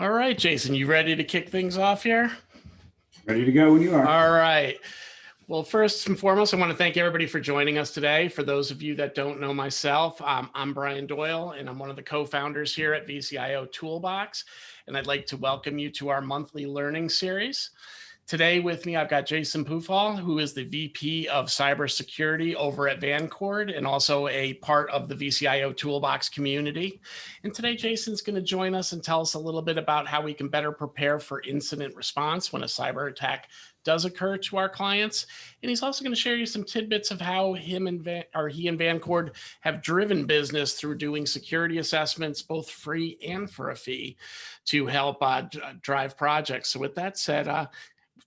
All right, Jason, you ready to kick things off here? Ready to go when you are. All right. Well, first and foremost, I want to thank everybody for joining us today. For those of you that don't know myself, I'm Brian Doyle, and I'm one of the co-founders here at vCIOToolbox, and I'd like to welcome you to our monthly learning series. Today with me, I've got Jason Pufahl, who is the VP of Cybersecurity over at Vancord and also a part of the vCIOToolbox community. And today, Jason's going to join us and tell us a little bit about how we can better prepare for incident response when a cyber attack does occur to our clients. And he's also going to share you some tidbits of how he and Vancord have driven business through doing security assessments, both free and for a fee, to help drive projects. So with that said,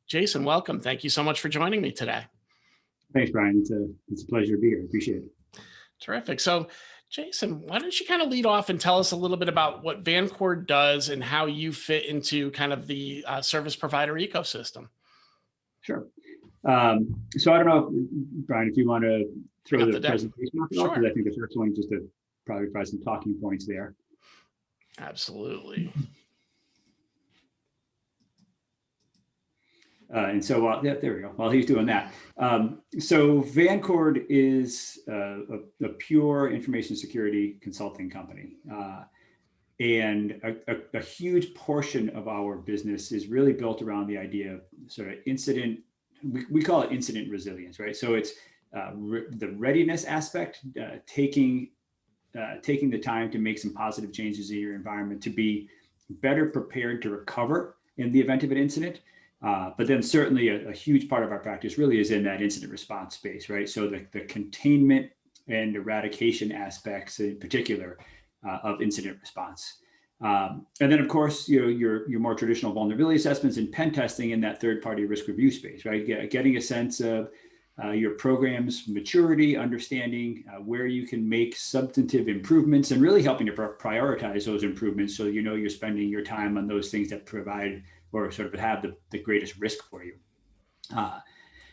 Jason, welcome. Thank you so much for joining me today. Thanks, Brian. It's a pleasure to be here. Appreciate it. Terrific. So, Jason, why don't you kind of lead off and tell us a little bit about what Vancord does and how you fit into kind of the service provider ecosystem? Sure. So I don't know, Brian, if you want to throw the presentation off, because I think the first one just to probably provide some talking points there. Absolutely. And so, yeah, there we go. While he's doing that. So Vancord is a pure information security consulting company. And a huge portion of our business is really built around the idea of sort of incident, we call it incident resilience, right? So it's the readiness aspect, taking the time to make some positive changes in your environment to be better prepared to recover in the event of an incident. But then certainly a huge part of our practice really is in that incident response space, right? So the containment and eradication aspects in particular of incident response. And then of course, your more traditional vulnerability assessments and pen testing in that third-party risk review space, right? Getting a sense of your program's maturity, understanding where you can make substantive improvements and really helping to prioritize those improvements so you're spending your time on those things that provide or sort of have the greatest risk for you.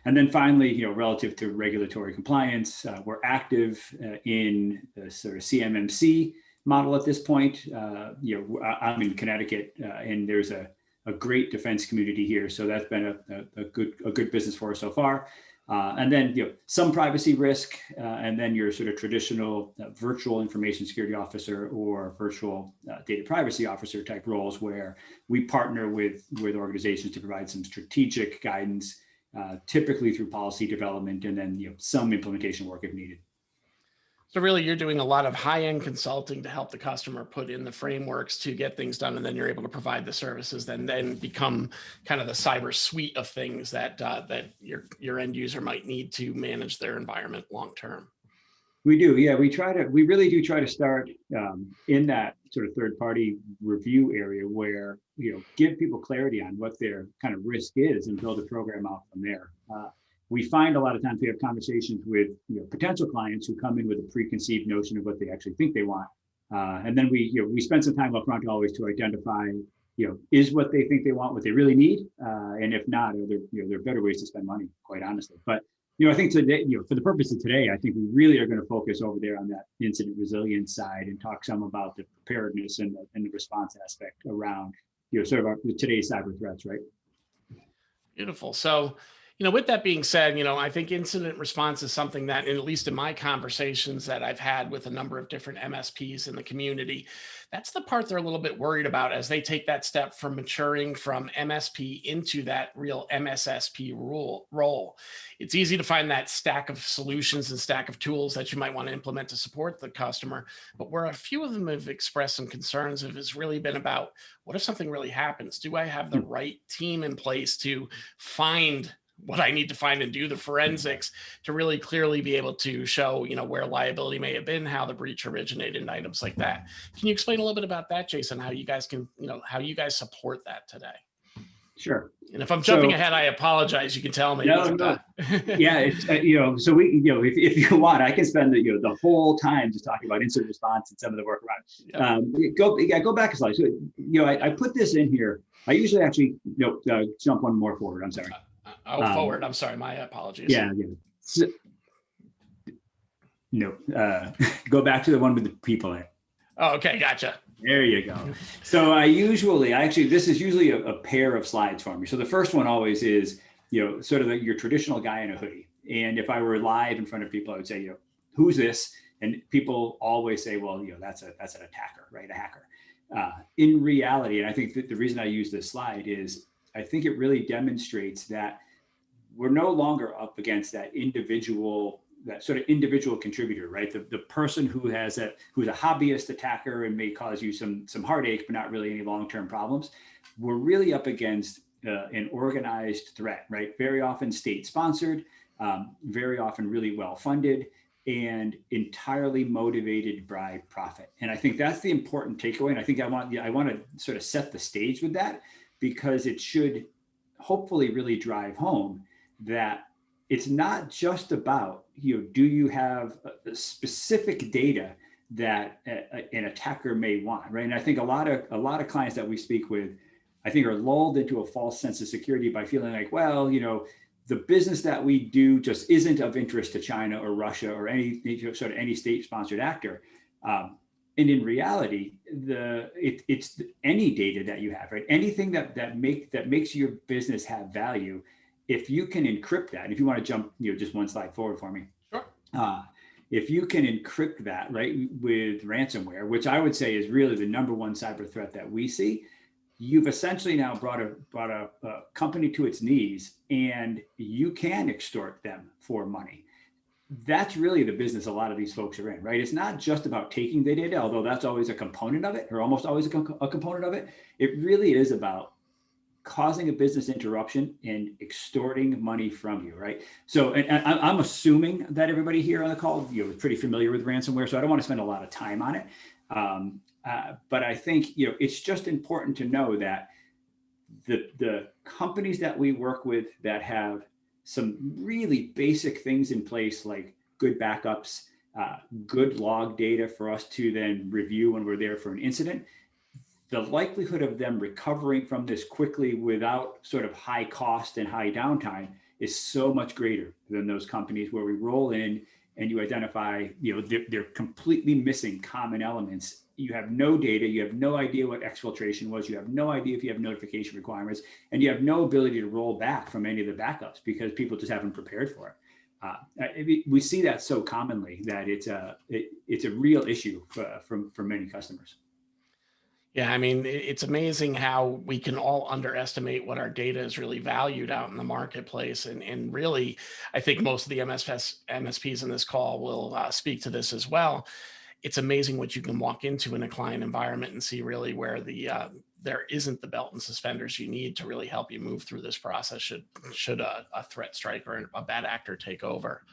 And then finally, relative to regulatory compliance, we're active in the sort of CMMC model at this point. I'm in Connecticut, and there's a great defense community here, so that's been a good business for us so far. And then some privacy risk, and then your sort of traditional virtual information security officer or virtual data privacy officer type roles, where we partner with organizations to provide some strategic guidance, typically through policy development, and then some implementation work if needed. So really, you're doing a lot of high-end consulting to help the customer put in the frameworks to get things done, and then you're able to provide the services, then become kind of the cyber suite of things that your end user might need to manage their environment long term. We do, yeah. We really do try to start in that sort of third-party review area where give people clarity on what their kind of risk is and build a program out from there. We find a lot of times we have conversations with potential clients who come in with a preconceived notion of what they actually think they want, and then we spend some time up front always to identify is what they think they want what they really need, and if not, there are better ways to spend money, quite honestly. But I think today, for the purpose of today, I think we really are going to focus over there on that incident resilience side and talk some about the preparedness and the response aspect around sort of today's cyber threats, right? Beautiful. So, with that being said, I think incident response is something that, at least in my conversations that I've had with a number of different MSPs in the community, that's the part they're a little bit worried about as they take that step from maturing from MSP into that real MSSP role. It's easy to find that stack of solutions and stack of tools that you might want to implement to support the customer. But where a few of them have expressed some concerns has really been about, what if something really happens? Do I have the right team in place to find what I need to find and do the forensics to really clearly be able to show, where liability may have been, how the breach originated, and items like that. Can you explain a little bit about that, Jason, how you guys can, how you guys support that today? Sure. And if I'm jumping ahead, I apologize. You can tell me. No. Yeah, it's so we if you want, I can spend the whole time just talking about incident response and some of the work around. Go back a slide. So I put this in here. I usually actually jump one more forward. I'm sorry. Forward. I'm sorry. My apologies. Yeah. So, no. Go back to the one with the people in it. Oh, okay. Gotcha. There you go. So this is usually a pair of slides for me. So the first one always is, sort of your traditional guy in a hoodie. And if I were live in front of people, I would say, who's this? And people always say, well, that's an attacker, right? A hacker. In reality, and I think that the reason I use this slide is I think it really demonstrates that we're no longer up against that sort of individual contributor, right? The person who's a hobbyist attacker and may cause you some heartache, but not really any long-term problems. We're really up against an organized threat, right? Very often state-sponsored, very often really well-funded, and entirely motivated by profit. And I think that's the important takeaway. And I think I want to sort of set the stage with that, because it should hopefully really drive home that it's not just about, do you have a specific data that an attacker may want, right? And I think a lot of clients that we speak with, I think, are lulled into a false sense of security by feeling like, well, the business that we do just isn't of interest to China or Russia or any any state-sponsored actor. And in reality, it's any data that you have, right? Anything that makes your business have value. If you can encrypt that, and if you want to jump, just one slide forward for me. Sure. If you can encrypt that, right, with ransomware, which I would say is really the number one cyber threat that we see, you've essentially now brought a company to its knees, and you can extort them for money. That's really the business a lot of these folks are in, right? It's not just about taking the data, although that's always a component of it, or almost always a component of it. It really is about causing a business interruption and extorting money from you, right? So, and I'm assuming that everybody here on the call, is pretty familiar with ransomware, so I don't want to spend a lot of time on it. But I think, it's just important to know that the companies that we work with that have some really basic things in place, like good backups, good log data for us to then review when we're there for an incident, the likelihood of them recovering from this quickly without sort of high cost and high downtime is so much greater than those companies where we roll in and you identify, they're completely missing common elements. You have no data, you have no idea what exfiltration was, you have no idea if you have notification requirements, and you have no ability to roll back from any of the backups because people just haven't prepared for it. We see that so commonly that it's a real issue for many customers. Yeah, I mean, it's amazing how we can all underestimate what our data is really valued out in the marketplace. And really, I think most of the MSPs in this call will speak to this as well. It's amazing what you can walk into in a client environment and see really where there isn't the belt and suspenders you need to really help you move through this process should a threat strike or a bad actor take over.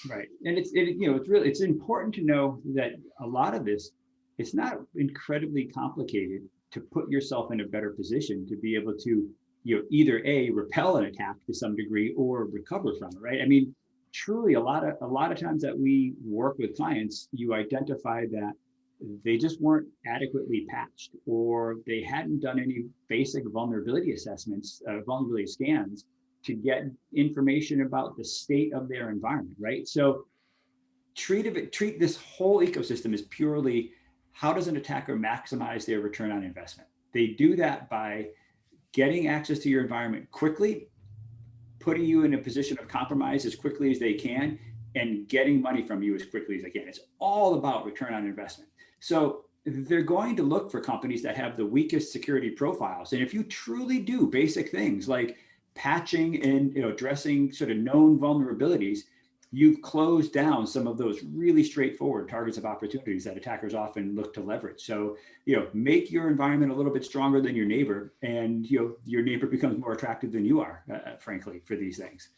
Right, and it's important to know that a lot of this, it's not incredibly complicated to put yourself in a better position to be able to, either repel an attack to some degree or recover from it, right? I mean, truly, a lot of times that we work with clients, you identify that they just weren't adequately patched, or they hadn't done any basic vulnerability assessments, vulnerability scans to get information about the state of their environment, right? So treat this whole ecosystem as purely, how does an attacker maximize their return on investment? They do that by getting access to your environment quickly, putting you in a position of compromise as quickly as they can, and getting money from you as quickly as they can. It's all about return on investment. So they're going to look for companies that have the weakest security profiles. And if you truly do basic things like patching and addressing sort of known vulnerabilities, you've closed down some of those really straightforward targets of opportunities that attackers often look to leverage. So, make your environment a little bit stronger than your neighbor, and your neighbor becomes more attractive than you are, frankly, for these things.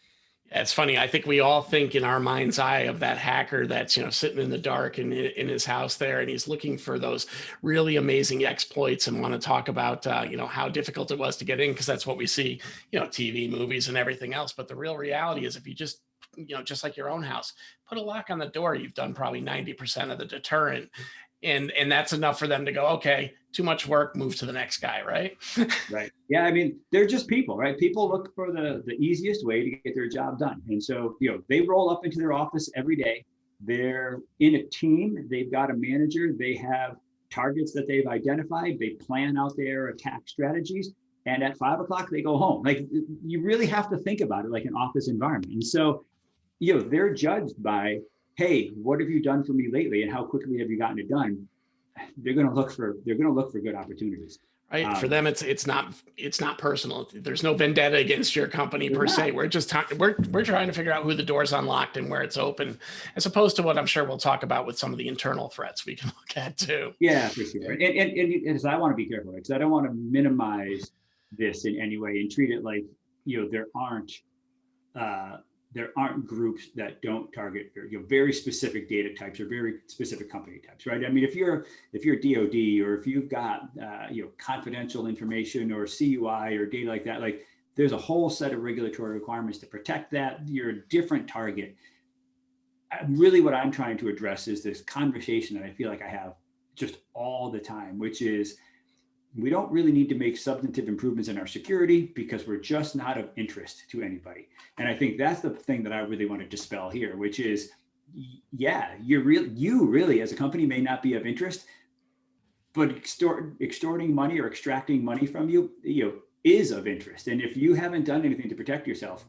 It's funny. I think we all think in our mind's eye of that hacker that's, sitting in the dark in his house there, and he's looking for those really amazing exploits and want to talk about, how difficult it was to get in, because that's what we see, TV, movies, and everything else. But the real reality is, if you just like your own house, put a lock on the door, you've done probably 90% of the deterrent. And that's enough for them to go, okay, too much work, move to the next guy, right? Right. Yeah, I mean, they're just people, right? People look for the easiest way to get their job done. And so, they roll up into their office every day. They're in a team. They've got a manager. They have targets that they've identified, they plan out their attack strategies, and at 5 o'clock they go home. Like, you really have to think about it like an office environment. And so, they're judged by, hey, what have you done for me lately, and how quickly have you gotten it done? They're going to look for good opportunities. Right. For them, it's not personal. There's no vendetta against your company per se. We're just we're trying to figure out who the door's unlocked and where it's open, as opposed to what I'm sure we'll talk about with some of the internal threats we can look at too. Yeah, for sure. And so I want to be careful, because I don't want to minimize this in any way and treat it like, there aren't groups that don't target very specific data types or very specific company types, right? I mean, if you're DoD, or if you've got confidential information or CUI or data like that, like, there's a whole set of regulatory requirements to protect that. You're a different target. Really, what I'm trying to address is this conversation that I feel like I have just all the time, which is, we don't really need to make substantive improvements in our security because we're just not of interest to anybody. And I think that's the thing that I really want to dispel here, which is, you really as a company may not be of interest, but extorting money or extracting money from you, is of interest. And if you haven't done anything to protect yourself,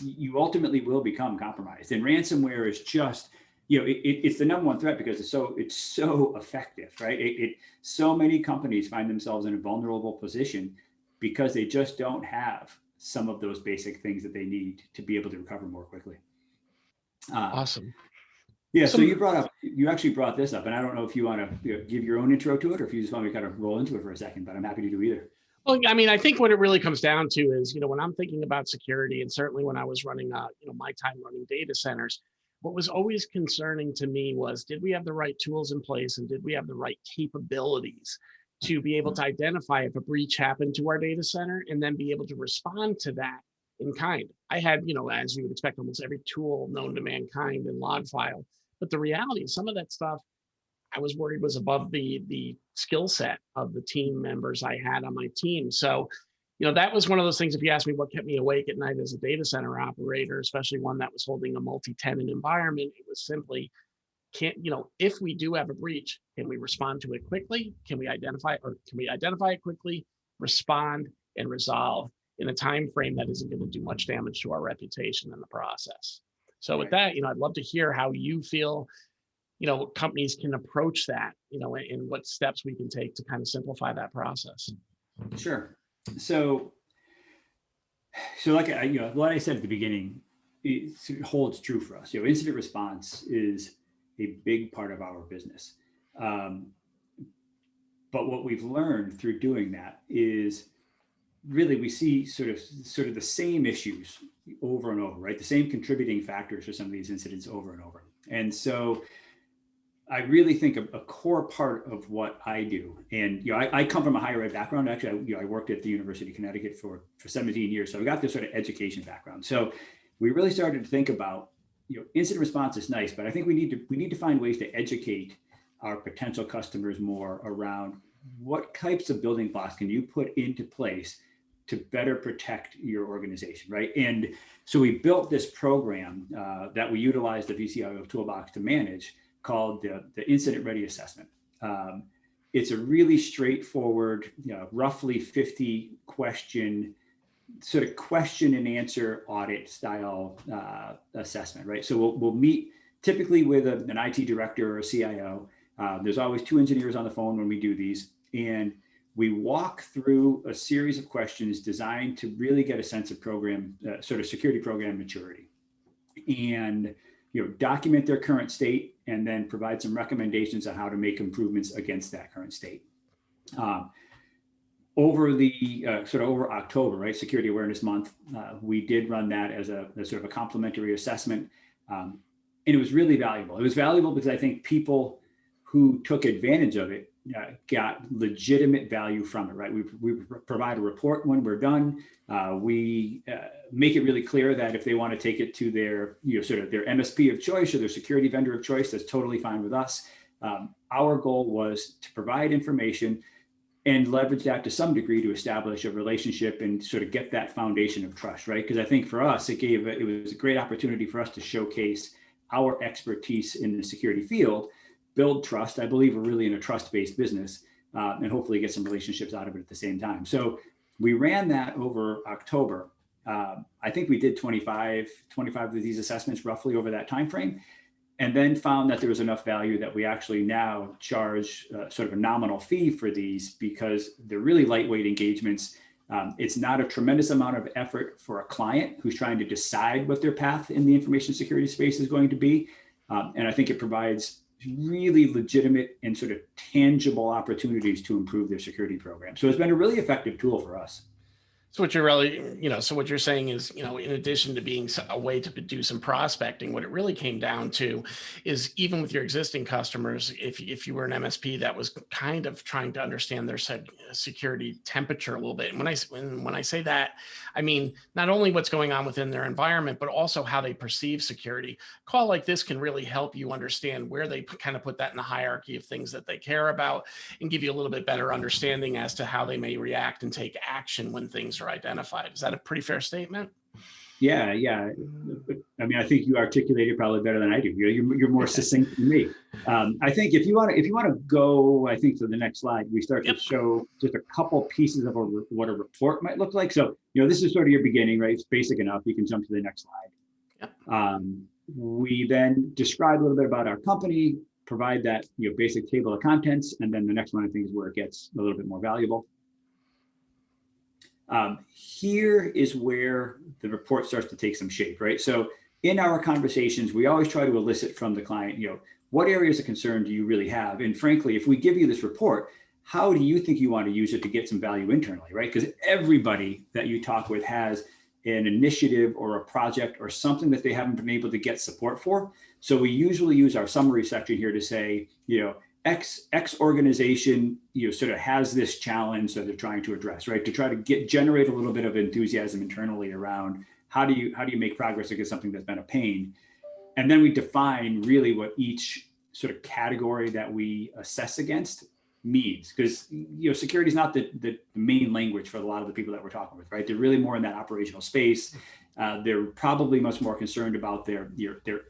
you ultimately will become compromised. And ransomware is just, it's the number one threat because it's so effective, right? So many companies find themselves in a vulnerable position because they just don't have some of those basic things that they need to be able to recover more quickly. Awesome. Yeah. So you actually brought this up, and I don't know if you want to give your own intro to it, or if you just want me to kind of roll into it for a second, but I'm happy to do either. Well, I mean, I think what it really comes down to is, when I'm thinking about security, and certainly when I was running, my time running data centers, what was always concerning to me was, did we have the right tools in place, and did we have the right capabilities to be able to identify if a breach happened to our data center and then be able to respond to that in kind? I had, as you would expect, almost every tool known to mankind in log file. But the reality is, some of that stuff I was worried was above the skill set of the team members I had on my team. So, that was one of those things. If you ask me what kept me awake at night as a data center operator, especially one that was holding a multi-tenant environment, it was simply, if we do have a breach, can we respond to it quickly? Can we identify it quickly, respond, and resolve in a time frame that isn't going to do much damage to our reputation in the process? So with that, I'd love to hear how you feel, companies can approach that, and what steps we can take to kind of simplify that process. Sure. So like, what I said at the beginning, it holds true for us. Incident response is a big part of our business. But what we've learned through doing that is, really, we see sort of the same issues over and over, right? The same contributing factors for some of these incidents over and over. And so I really think a core part of what I do, and I come from a higher ed background. Actually, I worked at the University of Connecticut for 17 years, so I got this sort of education background. So we really started to think about, incident response is nice, but I think we need to find ways to educate our potential customers more around what types of building blocks can you put into place to better protect your organization, right? And so we built this program that we utilize the vCIOToolbox to manage, called the Incident Ready Assessment. It's a really straightforward, roughly 50 question and answer audit style assessment, right? So we'll meet typically with an IT director or a CIO. There's always 2 engineers on the phone when we do these, and we walk through a series of questions designed to really get a sense of security program maturity, and document their current state, and then provide some recommendations on how to make improvements against that current state. Over October, right, Security Awareness Month, we did run that as a sort of a complimentary assessment, and it was really valuable. It was valuable because I think people who took advantage of it got legitimate value from it, right? We provide a report when we're done. We make it really clear that if they want to take it to their, their MSP of choice or their security vendor of choice, that's totally fine with us. Our goal was to provide information and leverage that to some degree to establish a relationship and sort of get that foundation of trust, right? Because I think for us, it was a great opportunity for us to showcase our expertise in the security field, build trust. I believe we're really in a trust-based business, and hopefully get some relationships out of it at the same time. So we ran that over October. I think we did 25 of these assessments roughly over that time frame, and then found that there was enough value that we actually now charge sort of a nominal fee for these, because they're really lightweight engagements. It's not a tremendous amount of effort for a client who's trying to decide what their path in the information security space is going to be. And I think it provides really legitimate and sort of tangible opportunities to improve their security program. So it's been a really effective tool for us. So what you're really, so what you're saying is, in addition to being a way to do some prospecting, what it really came down to is, even with your existing customers, if you were an MSP that was kind of trying to understand their security temperature a little bit. And when I say that, I mean, not only what's going on within their environment, but also how they perceive security. A call like this can really help you understand where they kind of put that in the hierarchy of things that they care about, and give you a little bit better understanding as to how they may react and take action when things are identified. Is that a pretty fair statement? Yeah. I mean, I think you articulated probably better than I do. You're more succinct than me. I think if you want to go, I think, to the next slide, we start to show just a couple pieces of what a report might look like. So, this is sort of your beginning, right? It's basic enough. You can jump to the next slide. We then describe a little bit about our company, provide that basic table of contents, and then the next one, I think, is where it gets a little bit more valuable. Here is where the report starts to take some shape, right? So in our conversations, we always try to elicit from the client, what areas of concern do you really have? And frankly, if we give you this report, how do you think you want to use it to get some value internally, right? Because everybody that you talk with has an initiative or a project or something that they haven't been able to get support for. So we usually use our summary section here to say, X organization, sort of has this challenge that they're trying to address, right? To try to generate a little bit of enthusiasm internally around how do you make progress against something that's been a pain. And then we define really what each sort of category that we assess against means, because security is not the main language for a lot of the people that we're talking with, right? They're really more in that operational space. They're probably much more concerned about their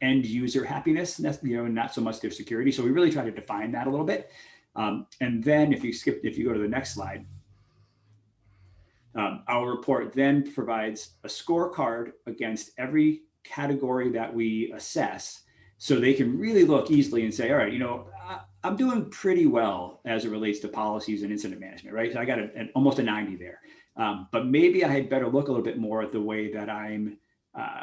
end user happiness, not so much their security. So we really try to define that a little bit. And then if you go to the next slide, our report then provides a scorecard against every category that we assess, so they can really look easily and say, all right, I'm doing pretty well as it relates to policies and incident management, right? So I got almost a 90 there. But maybe I had better look a little bit more at the way that I'm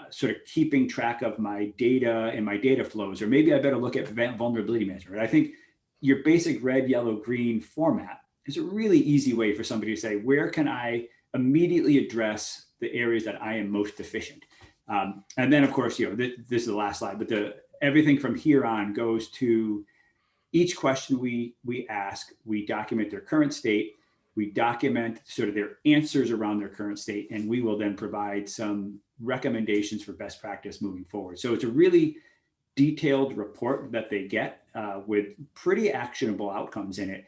sort of keeping track of my data and my data flows, or maybe I better look at vulnerability management. I think your basic red, yellow, green format is a really easy way for somebody to say, where can I immediately address the areas that I am most deficient? And then, of course, this is the last slide, but everything from here on goes to each question we ask. We document their current state. We document sort of their answers around their current state, and we will then provide some recommendations for best practice moving forward. So it's a really detailed report that they get with pretty actionable outcomes in it.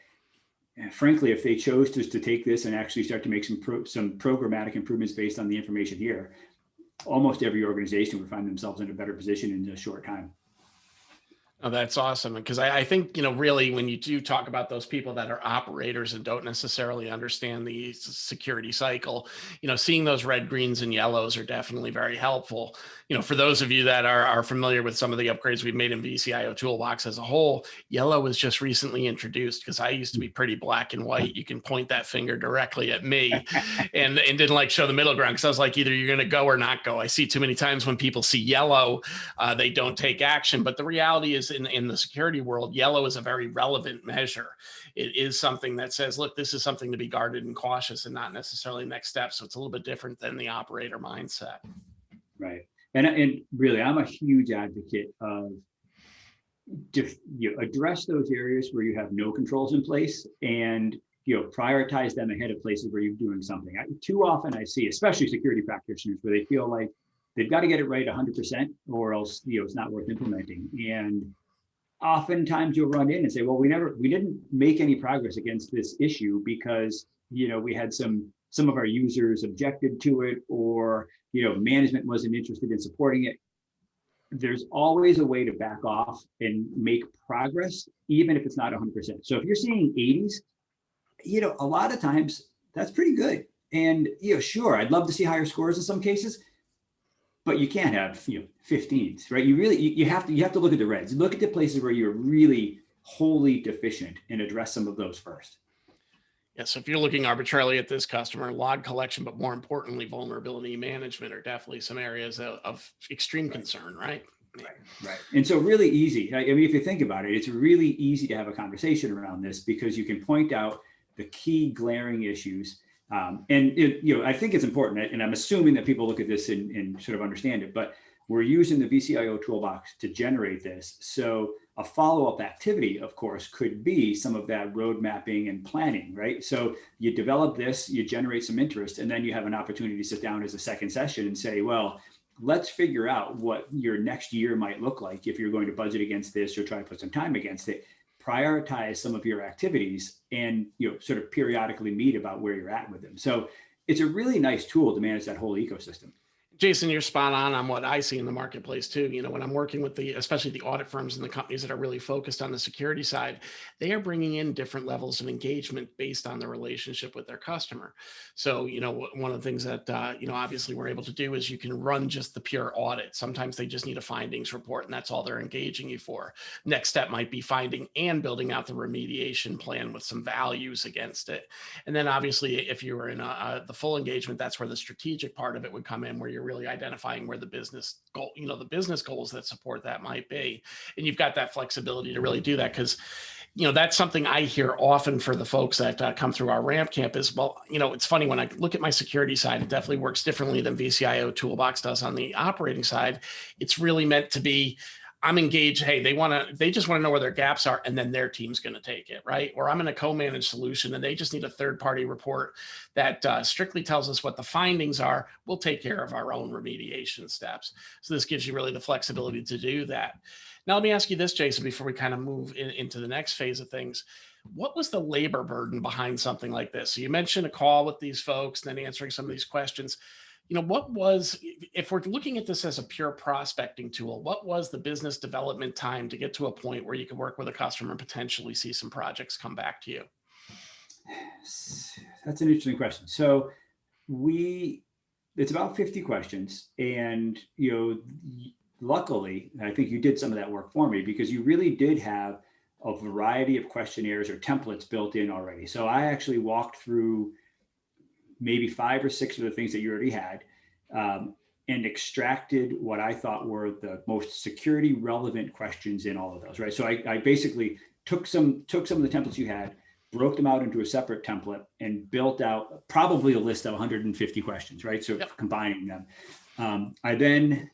And frankly, if they chose to take this and actually start to make some programmatic improvements based on the information here, almost every organization would find themselves in a better position in a short time. Oh, that's awesome. Because I think, really, when you do talk about those people that are operators and don't necessarily understand the security cycle, seeing those red, greens, and yellows are definitely very helpful. For those of you that are familiar with some of the upgrades we've made in vCIOToolbox as a whole, yellow was just recently introduced, because I used to be pretty black and white. You can point that finger directly at me and didn't like show the middle ground, because I was like, either you're going to go or not go. I see too many times when people see yellow, they don't take action. But the reality is, in the security world, yellow is a very relevant measure. It is something that says, look, this is something to be guarded and cautious, and not necessarily next step. So it's a little bit different than the operator mindset. Right. And really, I'm a huge advocate of address those areas where you have no controls in place, and prioritize them ahead of places where you're doing something. Too often I see, especially security practitioners, where they feel like they've got to get it right 100%, or else it's not worth implementing. And oftentimes you'll run in and say, well, we didn't make any progress against this issue because we had some of our users objected to it, or management wasn't interested in supporting it. there's always a way to back off and make progress, even if it's not 100%. So if you're seeing 80s, a lot of times that's pretty good. And, sure, I'd love to see higher scores in some cases, but you can't have, 15s, right? You have to look at the reds, look at the places where you're really wholly deficient and address some of those first. Yeah, so if you're looking arbitrarily at this customer, log collection, but more importantly, vulnerability management are definitely some areas of extreme concern, right? Right. And so really easy. I mean, if you think about it, it's really easy to have a conversation around this because you can point out the key glaring issues. I think it's important, and I'm assuming that people look at this and sort of understand it, but we're using the vCIOToolbox to generate this. So a follow-up activity, of course, could be some of that road mapping and planning, right? So you develop this, you generate some interest, and then you have an opportunity to sit down as a second session and say, well, let's figure out what your next year might look like if you're going to budget against this or try to put some time against it. Prioritize some of your activities and sort of periodically meet about where you're at with them. So it's a really nice tool to manage that whole ecosystem. Jason, you're spot on what I see in the marketplace too. When I'm working with especially the audit firms and the companies that are really focused on the security side, they are bringing in different levels of engagement based on the relationship with their customer. So, one of the things that, obviously we're able to do is you can run just the pure audit. Sometimes they just need a findings report and that's all they're engaging you for. Next step might be finding and building out the remediation plan with some values against it. And then obviously if you were in the full engagement, that's where the strategic part of it would come in, where you're really identifying where the business goal, the business goals that support that might be. And you've got that flexibility to really do that because, that's something I hear often for the folks that come through our ramp camp is, well, it's funny when I look at my security side, it definitely works differently than vCIOToolbox does on the operating side. It's really meant to be, I'm engaged. Hey, they just want to know where their gaps are, and then their team's going to take it, right? Or I'm in a co-managed solution, and they just need a third-party report that strictly tells us what the findings are. We'll take care of our own remediation steps. So this gives you really the flexibility to do that. Now, let me ask you this, Jason, before we kind of move into the next phase of things. What was the labor burden behind something like this? So you mentioned a call with these folks, and then answering some of these questions. What was, if we're looking at this as a pure prospecting tool, what was the business development time to get to a point where you could work with a customer and potentially see some projects come back to you? That's an interesting question. So it's about 50 questions. And, luckily, I think you did some of that work for me because you really did have a variety of questionnaires or templates built in already. So I actually walked through maybe 5 or 6 of the things that you already had, and extracted what I thought were the most security relevant questions in all of those, right? So I basically took some of the templates you had, broke them out into a separate template, and built out probably a list of 150 questions, right? So combining them. I then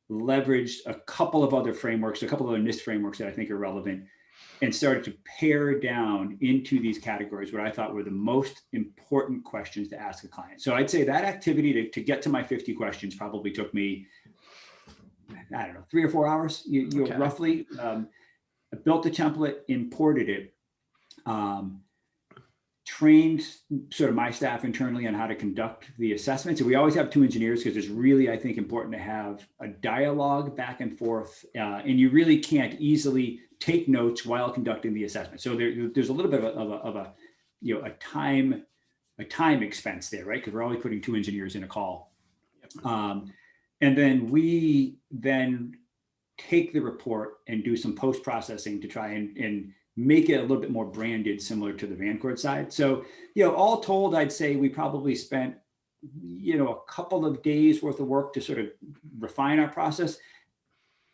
leveraged a couple of other frameworks, a couple of other NIST frameworks that I think are relevant, and started to pare down into these categories what I thought were the most important questions to ask a client. So I'd say that activity to get to my 50 questions probably took me, I don't know, 3 or 4 hours, roughly. I built the template, imported it, trained sort of my staff internally on how to conduct the assessment. So we always have 2 engineers because it's really, I think, important to have a dialogue back and forth, and you really can't easily take notes while conducting the assessment. So there's a little bit of a time expense there, right? Because we're always putting 2 engineers in a call, and then we take the report and do some post processing to try and make it a little bit more branded, similar to the Vancord side. So, all told, I'd say we probably spent, a couple of days worth of work to sort of refine our process.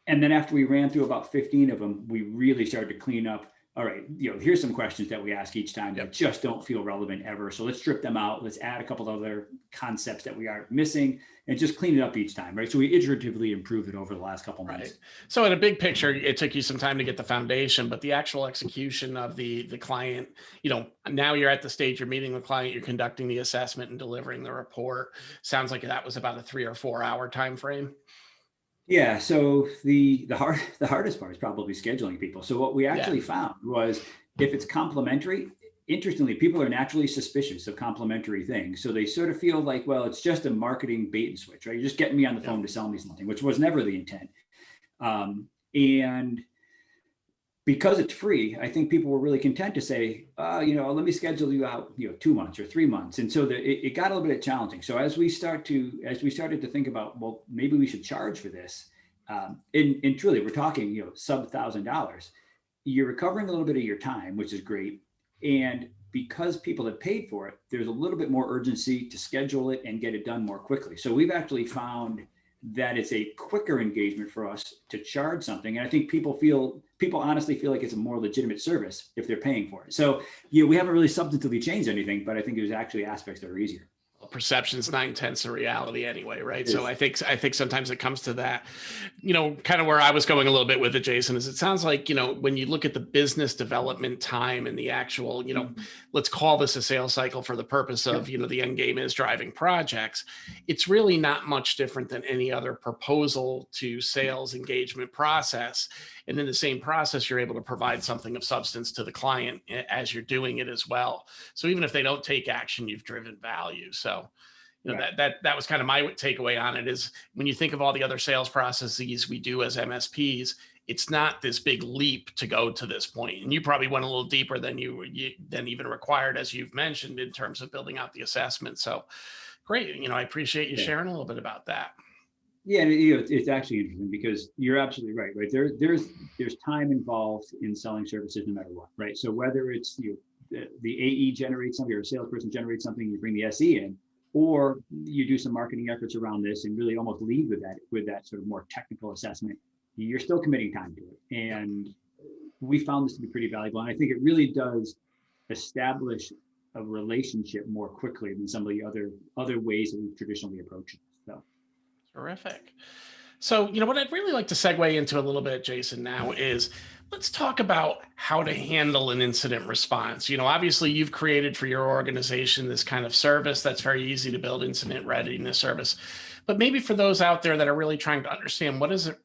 And then after we ran through about 15 of them, we really started to clean up. All right, here's some questions that we ask each time that just don't feel relevant ever. So let's strip them out. Let's add a couple of other concepts that we are missing and just clean it up each time, right? So we iteratively improved it over the last couple months. Right. So in a big picture, it took you some time to get the foundation, but the actual execution of the client, now you're at the stage, you're meeting the client, you're conducting the assessment and delivering the report. Sounds like that was about a 3 or 4 hour time frame. Yeah. So the hardest part is probably scheduling people. So what we actually found was if it's complementary, interestingly, people are naturally suspicious of complementary things. So they sort of feel like, well, it's just a marketing bait and switch, right? You're just getting me on the phone to sell me something, which was never the intent. And because it's free, I think people were really content to say, let me schedule you out, 2 months or 3 months. And so it got a little bit challenging. So as we started to think about, well, maybe we should charge for this. And truly, we're talking, sub $1,000. You're recovering a little bit of your time, which is great. And because people have paid for it, there's a little bit more urgency to schedule it and get it done more quickly. So we've actually found that it's a quicker engagement for us to charge something. And I think people honestly feel like it's a more legitimate service if they're paying for it. So we haven't really substantively changed anything, but I think there's actually aspects that are easier. Perception is 9/10 of reality anyway, right? So I think sometimes it comes to that, kind of where I was going a little bit with it, Jason, is it sounds like, when you look at the business development time and the actual, let's call this a sales cycle for the purpose of, the end game is driving projects. It's really not much different than any other proposal to sales engagement process. And in the same process, you're able to provide something of substance to the client as you're doing it as well. So even if they don't take action, you've driven value. So, that was kind of my takeaway on it is when you think of all the other sales processes we do as MSPs, it's not this big leap to go to this point. And you probably went a little deeper than than even required, as you've mentioned, in terms of building out the assessment. So great. I appreciate you sharing a little bit about that. Yeah, and it's actually interesting because you're absolutely right. There's time involved in selling services no matter what, right? So whether it's the AE generates something or a salesperson generates something, you bring the SE in, or you do some marketing efforts around this and really almost lead with that sort of more technical assessment, you're still committing time to it. And we found this to be pretty valuable. And I think it really does establish a relationship more quickly than some of the other ways that we've traditionally approached it. So. Terrific. So, what I'd really like to segue into a little bit, Jason, now is let's talk about how to handle an incident response. Obviously you've created for your organization this kind of service that's very easy to build, incident readiness service. But maybe for those out there that are really trying to understand what does an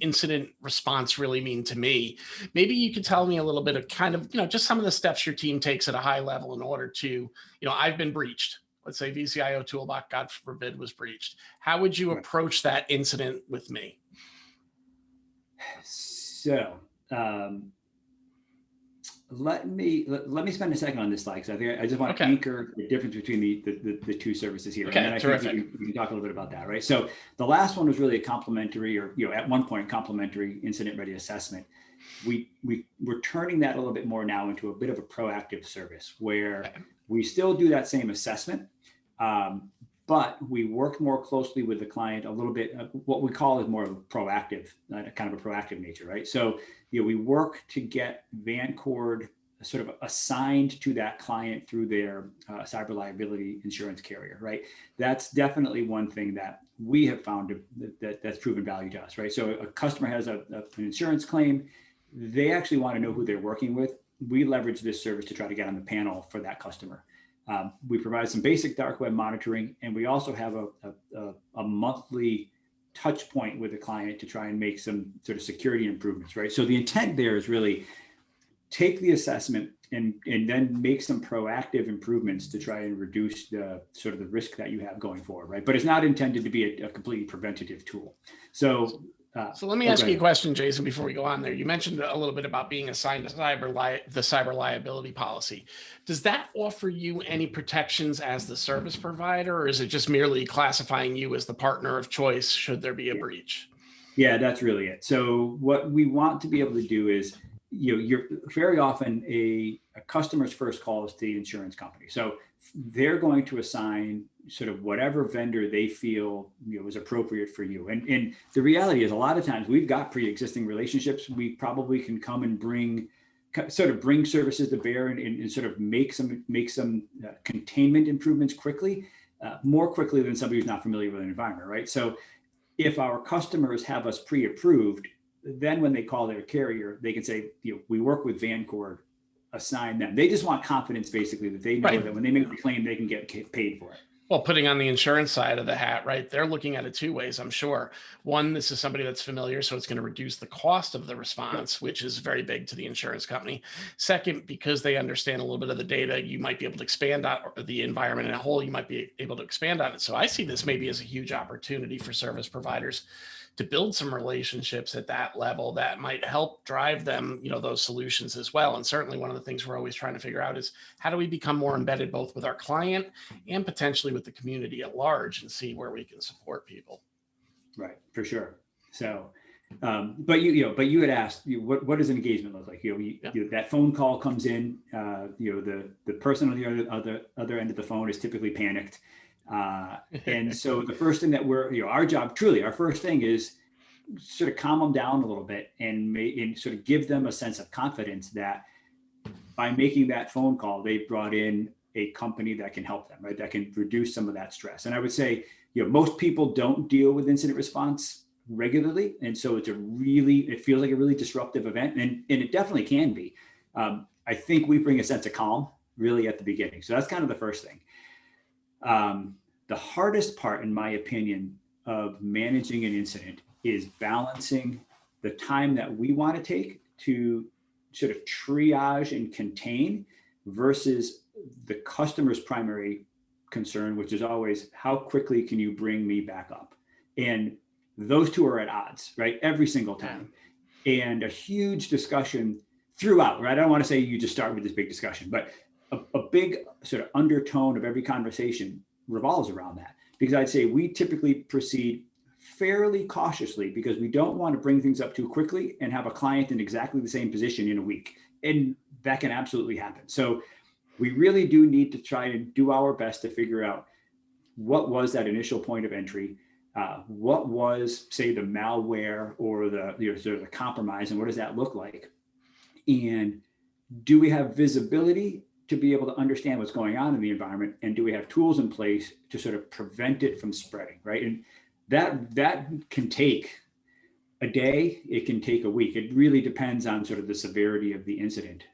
incident response really mean to me, maybe you could tell me a little bit of kind of, just some of the steps your team takes at a high level in order to, I've been breached. Let's say vCIOToolbox, God forbid, was breached. How would you approach that incident with me? So let me spend a second on this slide because I think I just want to anchor the difference between the two services here. Okay, and then I think we can talk a little bit about that, right? So the last one was really a complementary, or at one point complementary incident ready assessment. We're turning that a little bit more now into a bit of a proactive service where we still do that same assessment, but we work more closely with the client a little bit. What we call is more of a proactive, kind of a proactive nature, right? So we work to get Vancord sort of assigned to that client through their cyber liability insurance carrier, right? That's definitely one thing that we have found that's proven value to us, right? So a customer has an insurance claim. They actually want to know who they're working with. We leverage this service to try to get on the panel for that customer. We provide some basic dark web monitoring, and we also have a monthly touch point with the client to try and make some sort of security improvements, right? So the intent there is really take the assessment and then make some proactive improvements to try and reduce the sort of the risk that you have going forward, right? But it's not intended to be a completely preventative tool. So let me ask you a question, Jason, before we go on there. You mentioned a little bit about being assigned to the cyber liability policy. Does that offer you any protections as the service provider, or is it just merely classifying you as the partner of choice should there be a breach? Yeah, that's really it. So what we want to be able to do is, you're very often a customer's first call is to the insurance company. So they're going to assign sort of whatever vendor they feel is appropriate for you. And the reality is a lot of times we've got pre-existing relationships. We probably can come and bring services to bear and sort of make some containment improvements quickly, more quickly than somebody who's not familiar with an environment, right? So if our customers have us pre-approved, then when they call their carrier, they can say, we work with Vancord, assign them. They just want confidence, basically, that they know that when they make the claim, they can get paid for it. Well, putting on the insurance side of the hat, right? They're looking at it two ways, I'm sure. One, this is somebody that's familiar, so it's going to reduce the cost of the response, which is very big to the insurance company. Second, because they understand a little bit of the data, you might be able to expand on the environment in a whole, you might be able to expand on it. So I see this maybe as a huge opportunity for service providers to build some relationships at that level that might help drive them, those solutions as well. And certainly one of the things we're always trying to figure out is how do we become more embedded both with our client and potentially with the community at large and see where we can support people. Right, for sure. So, but you had asked, what does an engagement look like? That phone call comes in, the person on the other end of the phone is typically panicked. And so the first thing that our job, truly, our first thing is sort of calm them down a little bit and sort of give them a sense of confidence that by making that phone call, they've brought in a company that can help them, right? That can reduce some of that stress. And I would say, most people don't deal with incident response regularly. And so it feels like a really disruptive event, and it definitely can be. I think we bring a sense of calm really at the beginning. So that's kind of the first thing. The hardest part, in my opinion, of managing an incident is balancing the time that we want to take to sort of triage and contain versus the customer's primary concern, which is always how quickly can you bring me back up? And those two are at odds, right? Every single time. And a huge discussion throughout, right? I don't want to say you just start with this big discussion, but a big sort of undertone of every conversation revolves around that, because I'd say we typically proceed fairly cautiously because we don't want to bring things up too quickly and have a client in exactly the same position in a week. And that can absolutely happen. So we really do need to try and do our best to figure out what was that initial point of entry, what was, say, the malware or sort of the compromise, and what does that look like? And do we have visibility to be able to understand what's going on in the environment? And do we have tools in place to sort of prevent it from spreading, right? And that can take a day, it can take a week. It really depends on sort of the severity of the incident.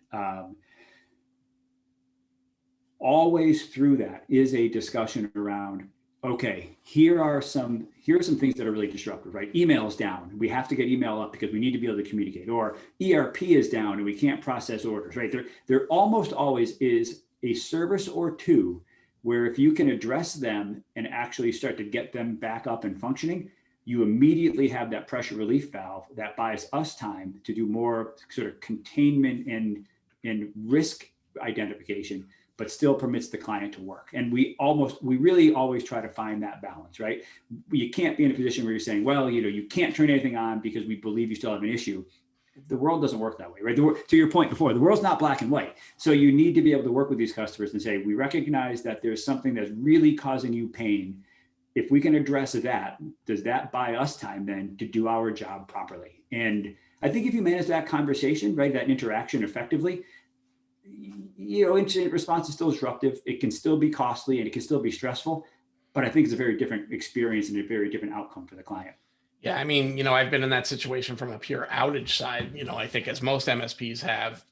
Always through that is a discussion around, okay, here are some things that are really disruptive, right? Email's down. We have to get email up because we need to be able to communicate. Or ERP is down and we can't process orders, right? There almost always is a service or two where if you can address them and actually start to get them back up and functioning, you immediately have that pressure relief valve that buys us time to do more sort of containment and risk identification, but still permits the client to work. And we really always try to find that balance, right? You can't be in a position where you're saying, well, you can't turn anything on because we believe you still have an issue. The world doesn't work that way, right? To your point before, the world's not black and white. So you need to be able to work with these customers and say, we recognize that there's something that's really causing you pain. If we can address that, does that buy us time then to do our job properly? And I think if you manage that conversation, right, that interaction effectively, incident response is still disruptive. It can still be costly and it can still be stressful, but I think it's a very different experience and a very different outcome for the client. Yeah, I mean, I've been in that situation from a pure outage side, I think as most MSPs have,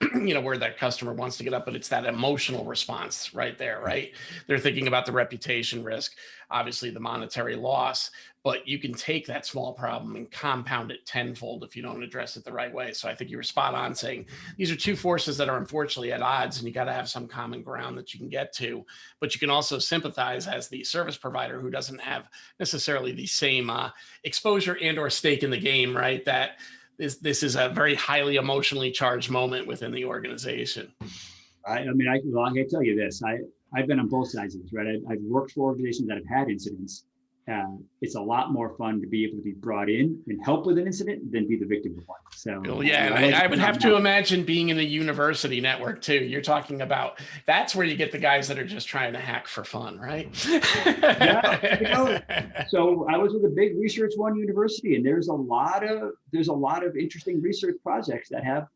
where that customer wants to get up, but it's that emotional response right there, right? They're thinking about the reputation risk, obviously the monetary loss, but you can take that small problem and compound it tenfold if you don't address it the right way. So I think you were spot on saying these are two forces that are unfortunately at odds, and you got to have some common ground that you can get to, but you can also sympathize as the service provider who doesn't have necessarily the same exposure and or stake in the game, right? That this is a very highly emotionally charged moment within the organization. I can tell you this. I've been on both sides of this, right? I've worked for organizations that have had incidents. It's a lot more fun to be able to be brought in and help with an incident than be the victim of one. So, well, yeah, and I would have to imagine being in a university network too. You're talking about that's where you get the guys that are just trying to hack for fun, right? Yeah, so I was with a big Research One university, and there's a lot of interesting research projects that have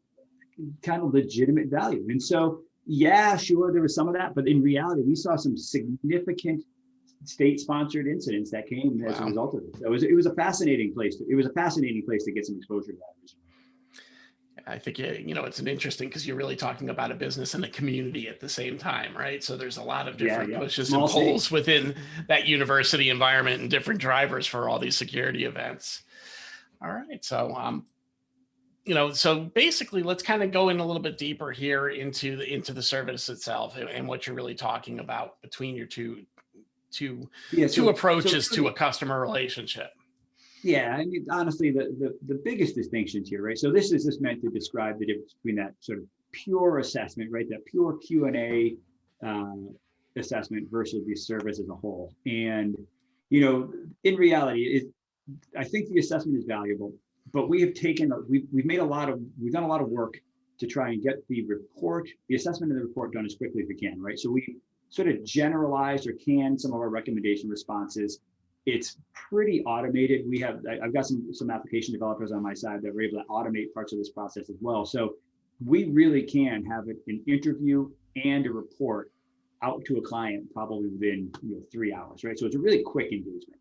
kind of legitimate value. And so, yeah, sure, there was some of that, but in reality, we saw some significant state-sponsored incidents that came as a result of it. So it was a fascinating place. It was a fascinating place to get some exposure to that. I think, it's an interesting because you're really talking about a business and a community at the same time, right? So there's a lot of different pushes and pulls within that university environment and different drivers for all these security events. All right. So, so basically let's kind of go in a little bit deeper here into the service itself and what you're really talking about between your two approaches to a customer relationship. Yeah, I mean, honestly, the biggest distinctions here, right? So this is just meant to describe the difference between that sort of pure assessment, right? That pure Q&A assessment versus the service as a whole. And, in reality, I think the assessment is valuable, but we have we've done a lot of work to try and get the assessment of the report done as quickly as we can, right? So we sort of generalized or canned some of our recommendation responses. It's pretty automated. I've got some application developers on my side that were able to automate parts of this process as well. So we really can have an interview and a report out to a client probably within 3 hours, right? So it's a really quick engagement.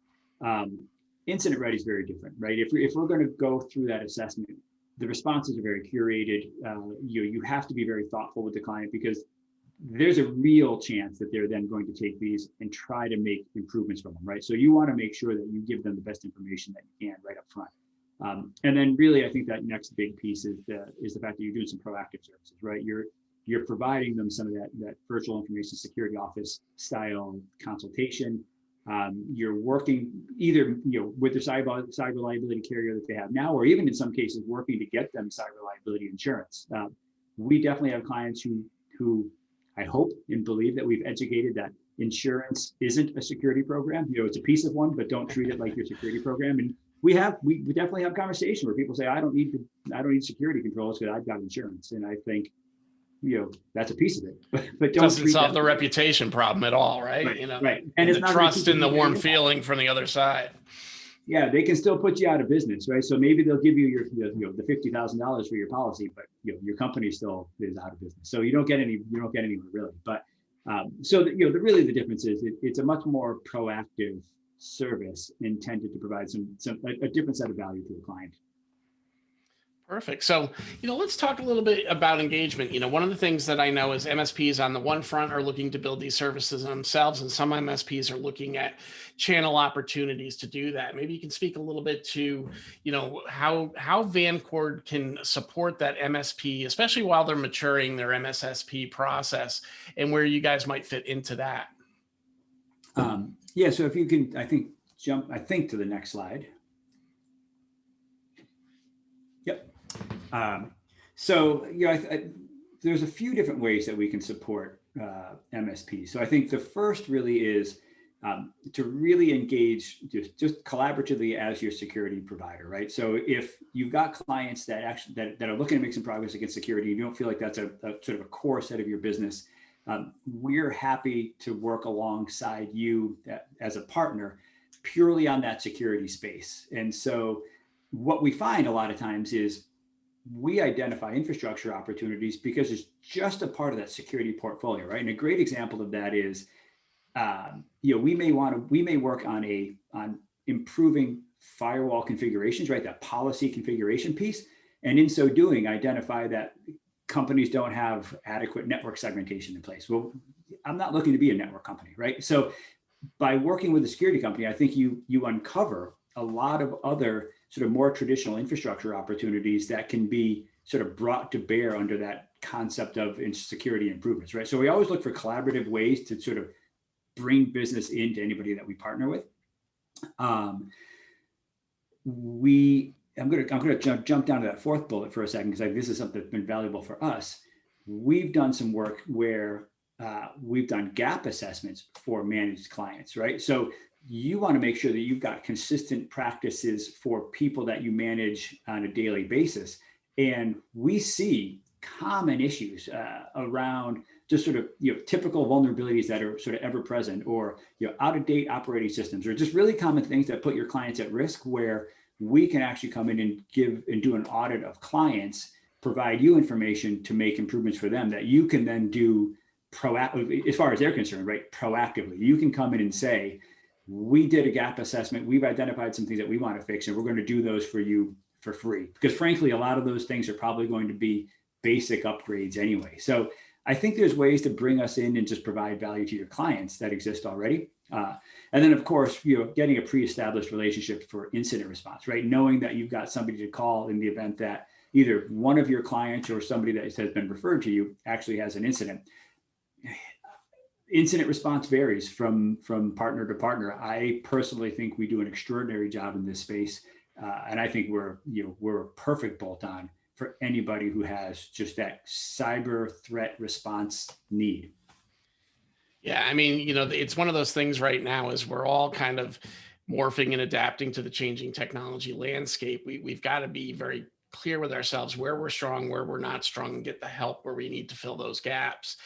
Incident ready is very different, right? If we're going to go through that assessment, the responses are very curated. You have to be very thoughtful with the client because there's a real chance that they're then going to take these and try to make improvements from them, right? So you want to make sure that you give them the best information that you can right up front. And then really, I think that next big piece is the fact that you're doing some proactive services, right? You're providing them some of that virtual information security office style consultation. You're working either with the cyber liability carrier that they have now, or even in some cases working to get them cyber liability insurance. We definitely have clients who I hope and believe that we've educated that insurance isn't a security program. It's a piece of one, but don't treat it like your security program. And we definitely have conversation where people say, I don't need security controls because I've got insurance. And I think, that's a piece of it, but don't doesn't solve the reputation problem at all, right? Right. And it's not trust in the warm feeling from the other side. Yeah, they can still put you out of business, right? So maybe they'll give you the $50,000 for your policy, but your company still is out of business. So you don't get anywhere really. But really the difference is it's a much more proactive service intended to provide a different set of value to a client. Perfect. So, let's talk a little bit about engagement. One of the things that I know is MSPs on the one front are looking to build these services themselves, and some MSPs are looking at channel opportunities to do that. Maybe you can speak a little bit to, how Vancord can support that MSP, especially while they're maturing their MSSP process, and where you guys might fit into that. So if you can, jump to the next slide. Yep. There's a few different ways that we can support MSP. So I think the first really is to really engage just collaboratively as your security provider, right? So if you've got clients that are looking to make some progress against security, you don't feel like that's a sort of a core set of your business, we're happy to work alongside you as a partner purely on that security space. And so what we find a lot of times is we identify infrastructure opportunities because it's just a part of that security portfolio, right? And a great example of that is, we may work on improving firewall configurations, right? That policy configuration piece. And in so doing, identify that companies don't have adequate network segmentation in place. Well, I'm not looking to be a network company, right? So by working with a security company, I think you uncover a lot of other sort of more traditional infrastructure opportunities that can be sort of brought to bear under that concept of security improvements, right? So we always look for collaborative ways to sort of bring business into anybody that we partner with. I'm going to jump down to that fourth bullet for a second because this is something that's been valuable for us. We've done some work where we've done gap assessments for managed clients, right? So you want to make sure that you've got consistent practices for people that you manage on a daily basis. And we see common issues around just sort of, typical vulnerabilities that are sort of ever present, or, out of date operating systems, or just really common things that put your clients at risk, where we can actually come in and do an audit of clients, provide you information to make improvements for them that you can then do as far as they're concerned, right? Proactively. You can come in and say, we did a gap assessment. We've identified some things that we want to fix, and we're going to do those for you for free, because frankly, a lot of those things are probably going to be basic upgrades anyway. So I think there's ways to bring us in and just provide value to your clients that exist already. And then of course, getting a pre-established relationship for incident response, right? Knowing that you've got somebody to call in the event that either one of your clients or somebody that has been referred to you actually has an incident. Incident response varies from partner to partner. I personally think we do an extraordinary job in this space. And I think we're a perfect bolt-on for anybody who has just that cyber threat response need. Yeah, I mean, it's one of those things right now is we're all kind of morphing and adapting to the changing technology landscape. We've got to be very clear with ourselves where we're strong, where we're not strong, and get the help where we need to fill those gaps.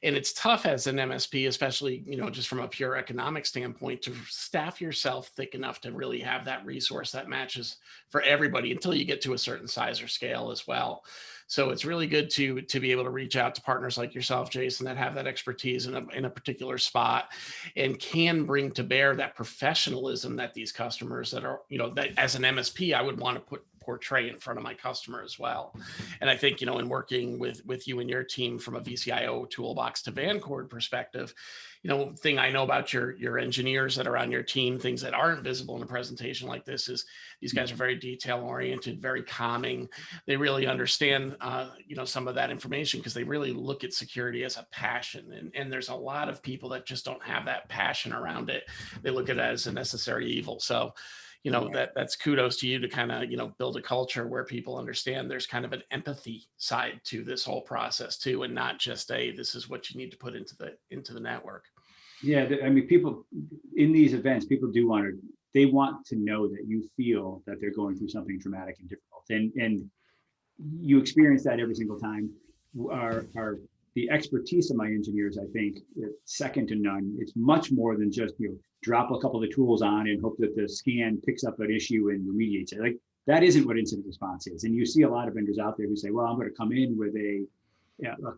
And it's tough as an MSP, especially, just from a pure economic standpoint, to staff yourself thick enough to really have that resource that matches for everybody until you get to a certain size or scale as well. So it's really good to be able to reach out to partners like yourself, Jason, that have that expertise in a particular spot and can bring to bear that professionalism that these customers that are, that as an MSP, I would want to portray in front of my customer as well. And I think, in working with you and your team from a vCIOToolbox to Vancord perspective, thing I know about your engineers that are on your team, things that aren't visible in a presentation like this is these guys are very detail oriented, very calming. They really understand, some of that information because they really look at security as a passion. And there's a lot of people that just don't have that passion around it. They look at it as a necessary evil. So, that's kudos to you to kind of, build a culture where people understand there's kind of an empathy side to this whole process too, and not just this is what you need to put into the network. Yeah, I mean, people in these events, people they want to know that you feel that they're going through something traumatic and difficult, and you experience that every single time. The expertise of my engineers, I think, is second to none. It's much more than just drop a couple of the tools on and hope that the scan picks up an issue and remediates it. Like, that isn't what incident response is. And you see a lot of vendors out there who say, well, I'm going to come in with a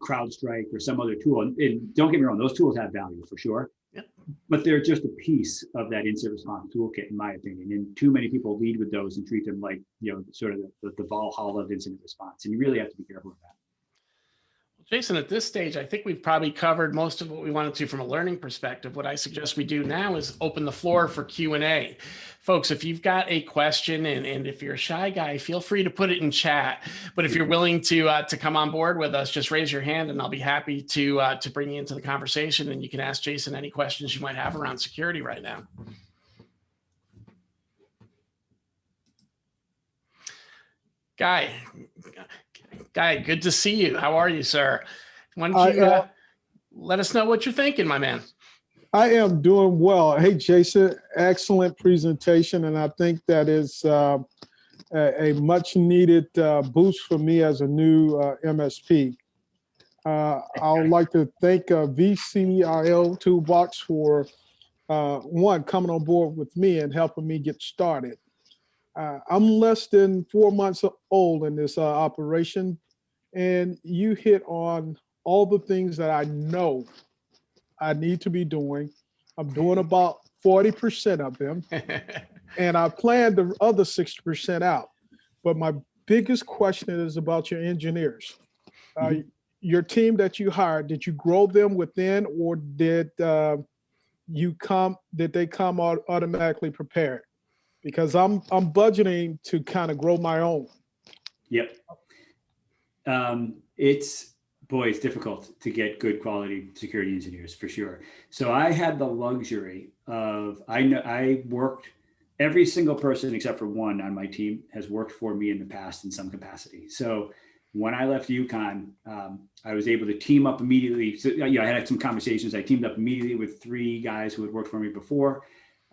CrowdStrike or some other tool. And don't get me wrong, those tools have value for sure. Yep. But they're just a piece of that incident response toolkit, in my opinion. And too many people lead with those and treat them like, sort of the Valhalla of incident response. And you really have to be careful of that. Jason, at this stage, I think we've probably covered most of what we wanted to from a learning perspective. What I suggest we do now is open the floor for Q&A. Folks, if you've got a question, and if you're a shy guy, feel free to put it in chat. But if you're willing to come on board with us, just raise your hand and I'll be happy to bring you into the conversation, and you can ask Jason any questions you might have around security right now. Guy, good to see you. How are you, sir? Why don't you let us know what you're thinking, my man? I am doing well. Hey, Jason, excellent presentation. And I think that is a much needed boost for me as a new MSP. I would like to thank vCIOToolbox for one, coming on board with me and helping me get started. I'm less than 4 months old in this operation, and you hit on all the things that I know I need to be doing. I'm doing about 40% of them, and I plan the other 60% out. But my biggest question is about your engineers. Your team that you hired, did you grow them within, or did they come automatically prepared? Because I'm budgeting to kind of grow my own. Yep. It's difficult to get good quality security engineers for sure. So I had the luxury of, I worked, every single person except for one on my team has worked for me in the past in some capacity. So when I left UConn, I was able to team up immediately. So I had some conversations. I teamed up immediately with 3 guys who had worked for me before.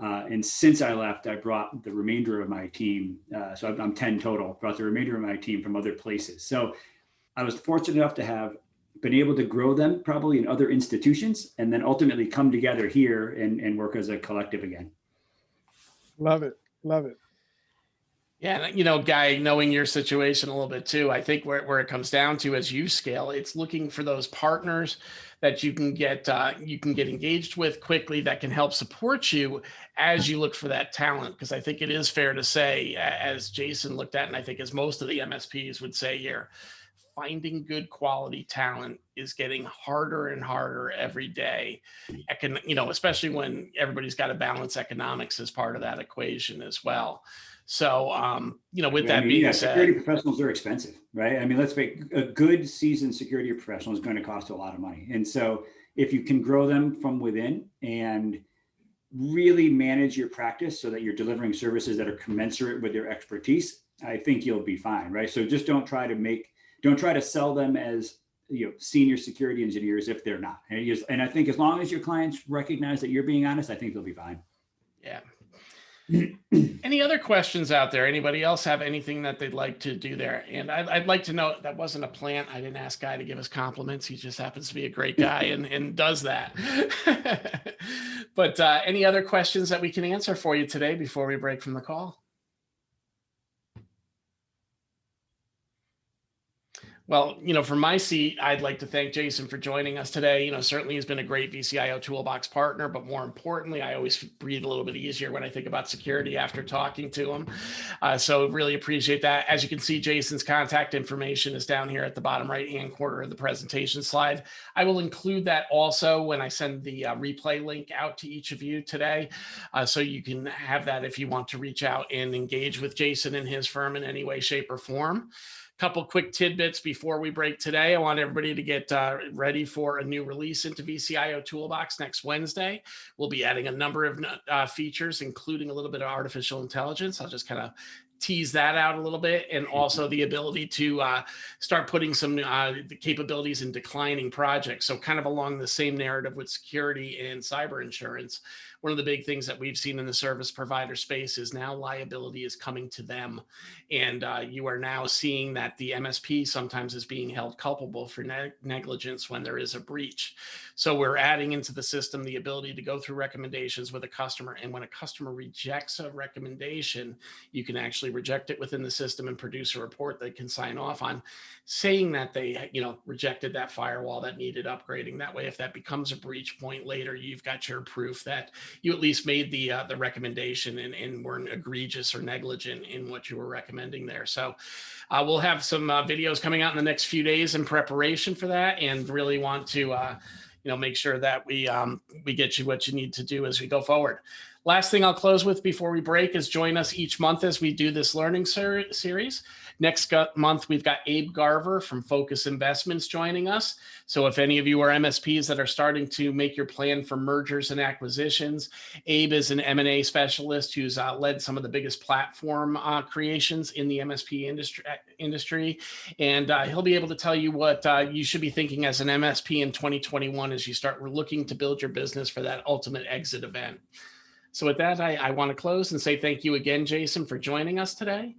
And since I left, I brought the remainder of my team. So I'm 10 total, brought the remainder of my team from other places. So I was fortunate enough to have been able to grow them probably in other institutions, and then ultimately come together here and work as a collective again. Love it. Love it. Yeah, you know, Guy, knowing your situation a little bit too, I think where it comes down to as you scale, it's looking for those partners that you can get engaged with quickly that can help support you as you look for that talent. Because I think it is fair to say, as Jason looked at, and I think as most of the MSPs would say here, finding good quality talent is getting harder and harder every day. You know, especially when everybody's got to balance economics as part of that equation as well. So, you know, with that being said, security professionals are expensive, right? I mean, let's make a good seasoned security professional is going to cost a lot of money. And so if you can grow them from within and really manage your practice so that you're delivering services that are commensurate with their expertise, I think you'll be fine, right? So just don't try to sell them as, you know, senior security engineers if they're not. And I think as long as your clients recognize that you're being honest, I think they'll be fine. Yeah. Any other questions out there? Anybody else have anything that they'd like to do there? And I'd like to know, that wasn't a plant. I didn't ask Guy to give us compliments. He just happens to be a great guy and does that. But any other questions that we can answer for you today before we break from the call? Well, you know, from my seat, I'd like to thank Jason for joining us today. You know, certainly he's been a great vCIOToolbox partner, but more importantly, I always breathe a little bit easier when I think about security after talking to him. So really appreciate that. As you can see, Jason's contact information is down here at the bottom right-hand corner of the presentation slide. I will include that also when I send the replay link out to each of you today. So you can have that if you want to reach out and engage with Jason and his firm in any way, shape, or form. Couple quick tidbits before we break today. I want everybody to get ready for a new release into vCIOToolbox next Wednesday. We'll be adding a number of features, including a little bit of artificial intelligence. I'll just kind of tease that out a little bit, and also the ability to start putting some capabilities in declining projects. So kind of along the same narrative with security and cyber insurance. One of the big things that we've seen in the service provider space is now liability is coming to them. And you are now seeing that the MSP sometimes is being held culpable for negligence when there is a breach. So we're adding into the system the ability to go through recommendations with a customer. And when a customer rejects a recommendation, you can actually reject it within the system and produce a report that can sign off on, saying that they, you know, rejected that firewall that needed upgrading. That way, if that becomes a breach point later, you've got your proof that you at least made the recommendation and weren't egregious or negligent in what you were recommending there. So we'll have some videos coming out in the next few days in preparation for that, and really want to you know, make sure that we get you what you need to do as we go forward. Last thing I'll close with before we break is join us each month as we do this learning series. Next month, we've got Abe Garver from Focus Investments joining us. So if any of you are MSPs that are starting to make your plan for mergers and acquisitions, Abe is an M&A specialist who's led some of the biggest platform creations in the MSP industry. And he'll be able to tell you what you should be thinking as an MSP in 2021 as you start looking to build your business for that ultimate exit event. So with that, I want to close and say thank you again, Jason, for joining us today.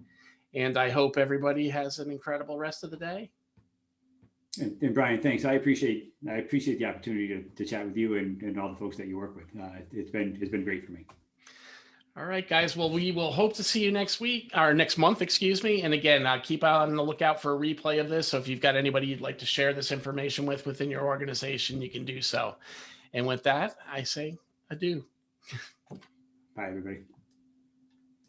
And I hope everybody has an incredible rest of the day. And Brian, thanks. I appreciate the opportunity to chat with you and all the folks that you work with. It's been great for me. All right, guys. Well, we will hope to see you next week or next month, excuse me. And again, keep on the lookout for a replay of this. So if you've got anybody you'd like to share this information with within your organization, you can do so. And with that, I say adieu. Bye, everybody.